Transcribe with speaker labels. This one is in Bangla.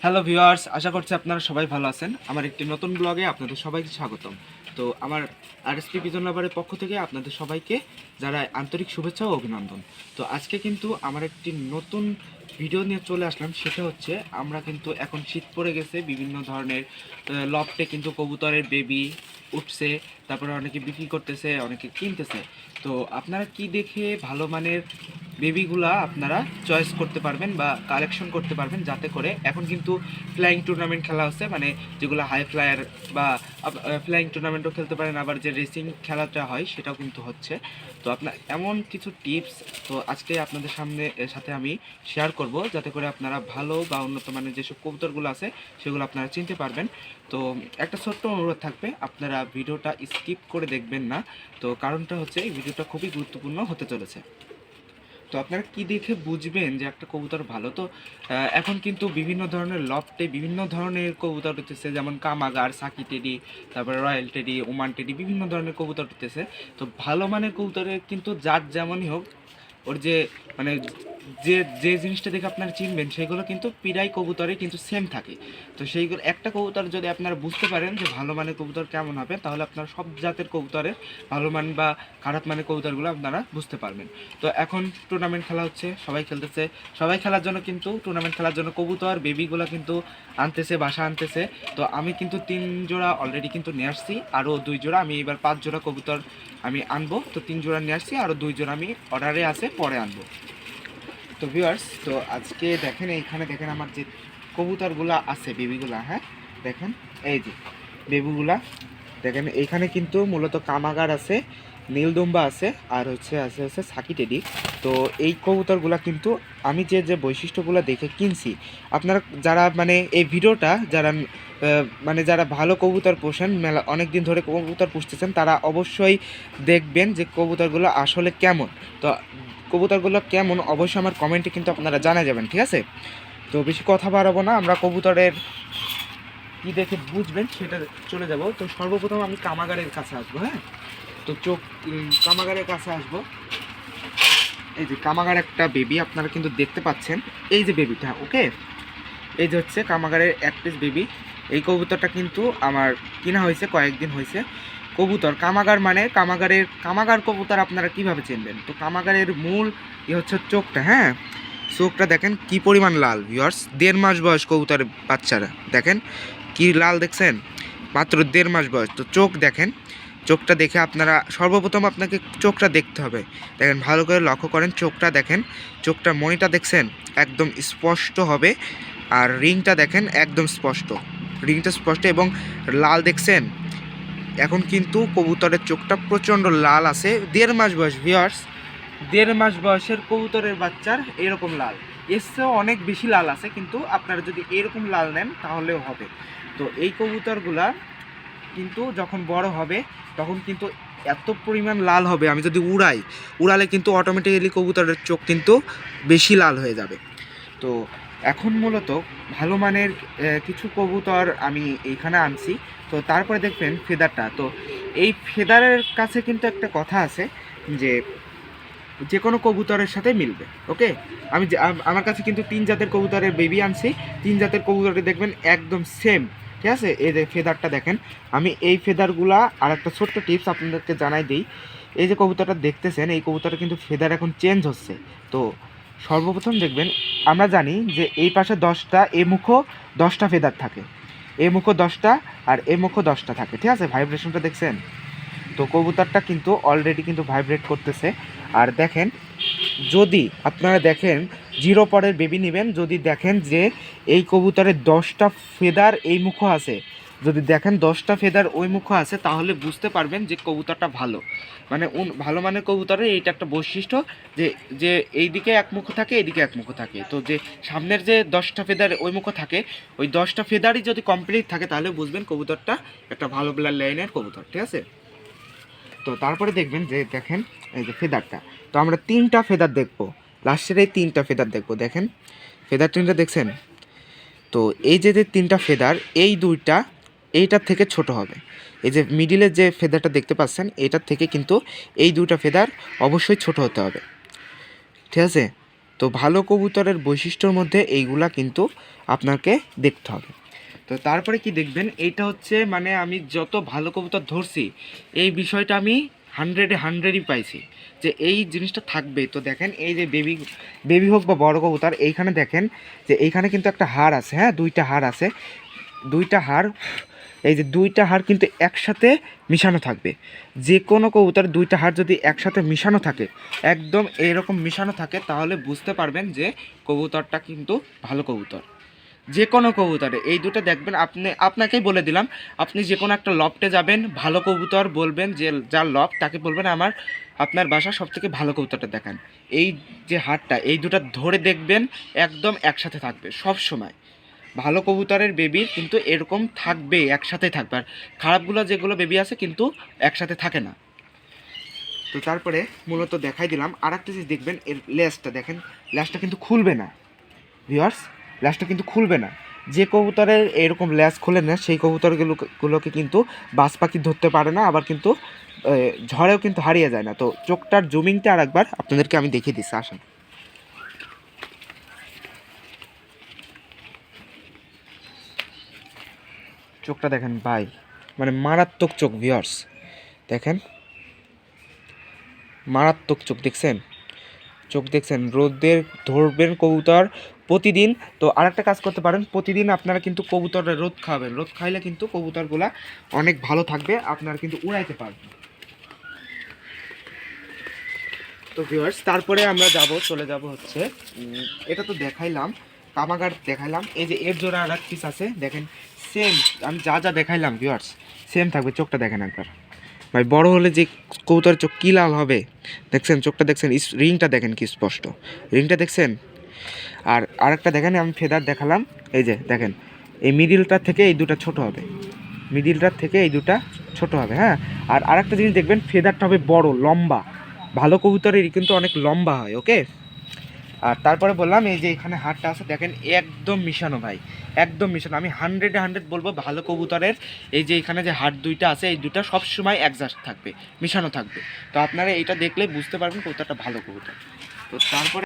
Speaker 1: হ্যালো ভিউয়ার্স, আশা করছি আপনারা সবাই ভালো আছেন। আমার একটি নতুন ব্লগে আপনাদের সবাইকে স্বাগতম। তো আমার আরএসপি পিজন লাভারের পক্ষ থেকে আপনাদের সবাইকে যারা আন্তরিক শুভেচ্ছা ও অভিনন্দন। তো আজকে কিন্তু আমার একটি নতুন ভিডিও নিয়ে চলে আসলাম। সেটা হচ্ছে আমরা কিন্তু এখন শীত পড়ে গেছে, বিভিন্ন ধরনের লফটে কিন্তু কবুতরের বেবি উঠছে, তারপরে অনেকে বিক্রি করতেছে, অনেকে কিনতেছে। তো আপনারা কি দেখে ভালো মানের বেবিগুলা আপনারা চয়েস করতে পারবেন বা কালেকশন করতে পারবেন, যাতে করে এখন কিন্তু ফ্লাইং টুর্নামেন্ট খেলা হচ্ছে, মানে যেগুলো হাই ফ্লায়ার বা ফ্লাইং টুর্নামেন্টও খেলতে পারেন, আবার যে রেসিং খেলাটা হয় সেটাও কিন্তু হচ্ছে। তো আপনার এমন কিছু টিপস তো আজকে আপনাদের সাথে আমি শেয়ার করব, যাতে করে আপনারা ভালো বা উন্নত মানের যেসব কবুতরগুলো আছে সেগুলো আপনারা চিনতে পারবেন। তো একটা ছোট্ট অনুরোধ থাকবে, আপনারা ভিডিওটা স্কিপ করে দেখবেন না। তো কারণটা হচ্ছে এই ভিডিওটা খুবই গুরুত্বপূর্ণ হতে চলেছে। তো আপনারা কি দেখে বুঝবেন যে একটা কবুতর ভালো? তো এখন কিন্তু বিভিন্ন ধরনের লফটে বিভিন্ন ধরনের কবুতর উঠতেছে, যেমন কামাগার, সাকি টেডি, তারপরে রয়্যাল টেডি, ওমান টেডি, বিভিন্ন ধরনের কবুতর উঠতেছে। তো ভালো মানের কবুতরের কিন্তু যার যেমনই হোক, ওর যে মানে যে যে জিনিসটা দেখে আপনারা চিনবেন সেগুলো কিন্তু পিরাই কবুতরে কিন্তু সেম থাকে। তো সেইগুলো একটা কবুতর যদি আপনারা বুঝতে পারেন যে ভালো মানের কবুতর কেমন হবে, তাহলে আপনারা সব জাতের কবুতরের ভালো মান বা খারাপ মানের কবুতরগুলো আপনারা বুঝতে পারবেন। তো এখন টুর্নামেন্ট খেলা হচ্ছে, সবাই খেলতেছে। সবাই খেলার জন্য কিন্তু টুর্নামেন্ট খেলার জন্য কবুতর বেবিগুলো কিন্তু আনতেছে, বাসা আনতেছে। তো আমি কিন্তু 3 জোড়া অলরেডি কিন্তু নিয়ে আসছি, আরও 2 জোড়া, আমি এবার 5 জোড়া কবুতর আমি আনবো। তো 3 জোড়া নিয়ে আসছি, আরও 2 জোড়া আমি অর্ডারে আছে, পরে আনবো। তো ভিউয়ার্স, তো আজকে দেখেন এইখানে দেখেন আমার যে কবুতরগুলা আছে বেবিগুলা, হ্যাঁ দেখেন এই যে বেবিগুলা দেখেন, এইখানে কিন্তু মূলত কামাগার আছে, নীলদুম্বা আছে, আর আছে সাকি টেডি। তো এই কবুতরগুলা কিন্তু আমি যে যে বৈশিষ্ট্যগুলো দেখে কিনছি, আপনারা যারা মানে এই ভিডিওটা যারা মানে যারা ভালো কবুতর পোষেন, মেলা অনেক দিন ধরে কবুতর পুষতেছেন, তারা অবশ্যই দেখবেন যে কবুতরগুলো আসলে কেমন। তো কবুতরগুলো কেমন অবশ্যই আমার কমেন্টে কিন্তু আপনারা জানা যাবেন, ঠিক আছে? তো বেশি কথা বাড়াবো না, আমরা কবুতরের কি দেখে বুঝবেন সেটা চলে যাব। তো সর্বপ্রথম আমি কামাগারের কাছে আসবো, হ্যাঁ। তো কামাগারের কাছে আসবো। এই যে কামাগার একটা বেবি আপনারা কিন্তু দেখতে পাচ্ছেন, এই যে বেবিটা, ওকে। এই যে হচ্ছে কামাগারের এক পিস বেবি। এই কবুতরটা কিন্তু আমার কিনা হয়েছে, কয়েকদিন হয়েছে। কবুতর কামাগার মানে কামাগার কবুতর আপনারা কিভাবে চিনবেন? তো কামাগারের মূল হচ্ছে চোখটা, হ্যাঁ। চোখটা দেখেন কি পরিমাণ লাল ভিউয়ার্স, 1.5 মাস বয়স কবুতরের বাচ্চারা, দেখেন কি লাল দেখছেন, মাত্র 1.5 মাস বয়স। তো চোখ দেখেন, চোখটা দেখে আপনারা সর্বপ্রথম আপনাকে চোখটা দেখতে হবে। দেখেন ভালো করে লক্ষ্য করেন, চোখটা দেখেন, চোখটা মনিটা দেখছেন একদম স্পষ্ট হবে। আর রিংটা দেখেন একদম স্পষ্ট, রিংটা স্পষ্ট এবং লাল দেখছেন। এখন কিন্তু কবুতরের চোখটা প্রচণ্ড লাল আছে, 1.5 মাস বয়স ভিউয়ার্স। 1.5 মাস বয়সের কবুতরের বাচ্চার এরকম লাল, এর চেয়েও অনেক বেশি লাল আছে, কিন্তু আপনারা যদি এরকম লাল নেন তাহলেও হবে। তো এই কবুতরগুলা কিন্তু যখন বড় হবে তখন কিন্তু এত পরিমাণ লাল হবে, আমি যদি উড়ালে কিন্তু অটোমেটিক্যালি কবুতরের চোখ কিন্তু বেশি লাল হয়ে যাবে। তো এখন মূলত ভালো মানের কিছু কবুতর আমি এইখানে আনছি। তো তারপরে দেখবেন ফেদারটা, তো এই ফেদারের কাছে কিন্তু একটা কথা আছে যে যে কোনো কবুতরের সাথে মিলবে, ওকে। আমার কাছে কিন্তু 3 জাতের কবুতরের বেবি আনছি, 3 জাতের কবুতরটি দেখবেন একদম সেম, ঠিক আছে? এই যে ফেদারটা দেখেন, আমি এই ফেদারগুলা আর একটা ছোট্ট টিপস আপনাদেরকে জানাই দিই। এই যে কবুতরটা দেখতেছেন, এই কবুতরটা কিন্তু ফেদার এখন চেঞ্জ হচ্ছে। তো সর্বপ্রথম দেখবেন, আমরা জানি যে এই পাশে 10টা, এ মুখও 10টা ফেদার থাকে, এ মুখও 10টা আর এ মুখও 10টা থাকে, ঠিক আছে? ভাইব্রেশনটা দেখছেন? তো কবুতরটা কিন্তু অলরেডি কিন্তু ভাইব্রেট করতেছে। আর দেখেন, যদি আপনারা দেখেন 0 পরের বেবি নেবেন, যদি দেখেন যে এই কবুতরের 10টা ফেদার এই মুখো আছে, যদি দেখেন 10টা ফেদার ওই মুখো আছে, তাহলে বুঝতে পারবেন যে কবুতরটা ভালো। মানে ভালো মানের কবুতরের এইটা একটা বৈশিষ্ট্য, যে যে এইদিকে এক মুখো থাকে, এইদিকে এক মুখো থাকে। তো যে সামনের যে 10টা ফেদার ওই মুখো থাকে, ওই 10টা ফেদারই যদি কমপ্লিট থাকে, তাহলে বুঝবেন কবুতরটা একটা ভালো ব্লাড লাইনের কবুতর, ঠিক আছে? তো তারপরে দেখবেন যে দেখেন এই যে ফেদারটা, তো আমরা 3টা ফেদার দেখবো, লাস্টের এই 3টা ফেদার দেখবো। দেখেন ফেদার 3টা দেখছেন? তো এই যে যে 3টা ফেদার, এই 2টা এইটার থেকে ছোট হবে। এই যে মিডিলের যে ফেদারটা দেখতে পাচ্ছেন, এটার থেকে কিন্তু এই 2টা ফেদার অবশ্যই ছোট হতে হবে, ঠিক আছে? তো ভালো কবুতরের বৈশিষ্ট্যর মধ্যে এইগুলা কিন্তু আপনাকে দেখতে হবে। তো তারপরে কি দেখবেন, এইটা হচ্ছে মানে আমি যত ভালো কবুতর ধরছি এই বিষয়টা আমি 100-100ই পাইছি যে এই জিনিসটা থাকবে। তো দেখেন এই যে বেবি বেবি হোক বা বড় কবুতর, এইখানে দেখেন যে এইখানে কিন্তু একটা হাড় আছে, হ্যাঁ দুইটা হাড় আছে, দুইটা হাড়, এই যে দুইটা হাড় কিন্তু একসাথে মিশানো থাকবে। যে কোনো কবুতর দুইটা হাড় যদি একসাথে মিশানো থাকে, একদম এরকম মিশানো থাকে, তাহলে বুঝতে পারবেন যে কবুতরটা কিন্তু ভালো কবুতর। যে কোনো কবুতরে এই দুটো দেখবেন, আপনাকেই বলে দিলাম, আপনি যে কোনো একটা লফটে যাবেন, ভালো কবুতর বলবেন, যে যার লফট তাকে বলবেন আপনার বাসা সবথেকে ভালো কবুতরটা দেখান। এই যে হাড়টা এই দুটো ধরে দেখবেন একদম একসাথে থাকবে সব সময়। ভালো কবুতরের বেবির কিন্তু এরকম থাকবে, একসাথে থাকবে, আর খারাপগুলো যেগুলো বেবি আছে কিন্তু একসাথে থাকে না। তো তারপরে মূলত দেখাই দিলাম আর একটা জিনিস দেখবেন, এর লেজটা দেখেন, লেজটা কিন্তু খুলবে না ভিউয়ার্স, ল্যাজটা কিন্তু খুলবে না। যে কবুতরের এরকম ল্যাজ খুলে না সেই কবুতরগুলোকে কিন্তু বাজ পাখি ধরতে পারে না, আবার কিন্তু ঝড়েও কিন্তু হারিয়ে যায় না। তো চোখটার জুমিংটা আর একবার আপনাদেরকে আমি দেখিয়ে দিচ্ছি, আসেন। চোখটা দেখেন ভাই, মানে মারাত্মক চোখ ভিউয়ার্স, দেখেন মারাত্মক চোখ, দেখছেন চোখ, দেখছেন। রোদের ধরবেন কবুতর প্রতিদিন। তো আরেকটা কাজ করতে পারেন, প্রতিদিন আপনারা কিন্তু কবুতরের রোদ খাওয়াবেন, রোদ খাইলে কিন্তু কবুতরগুলা অনেক ভালো থাকবে, আপনারা কিন্তু উড়াইতে পারবেন। তো ভিউয়ার্স তারপরে আমরা চলে যাব হচ্ছে এটা তো দেখাইলাম, কামাগার দেখাইলাম, এই যে এর জোড়া আর এক পিস আছে দেখেন, সেম আমি যা যা দেখাইলাম ভিউয়ার্স সেম থাকবে। চোখটা দেখেন একবার ভাই, বড় হলে যে কবুতরের চোখ কী লাল হবে দেখছেন, চোখটা দেখছেন, রিংটা দেখেন কি স্পষ্ট, রিংটা দেখছেন। আর আরেকটা দেখেন, আমি ফেদার দেখালাম, এই যে দেখেন এই মিডিলটার থেকে এই দুটা ছোট হবে, মিডিলটার থেকে এই দুটা ছোট হবে, হ্যাঁ। আর আরেকটা জিনিস দেখবেন, ফেদারটা হবে বড় লম্বা, ভালো কবুতরের কিন্তু অনেক লম্বা হয়, ওকে। আর তারপরে বললাম এই যে এখানে হাড়টা আছে দেখেন, একদম মিশানো ভাই, একদম মিশানো। আমি 100-100 বলবো ভালো কবুতরের এই যে এখানে যে হাড় দুইটা আছে এই দুটা সবসময় অ্যাডজাস্ট থাকবে, মিশানো থাকবে। তো আপনারা এইটা দেখলে বুঝতে পারবেন কবুতরটা ভালো কবুতর। তো তারপরে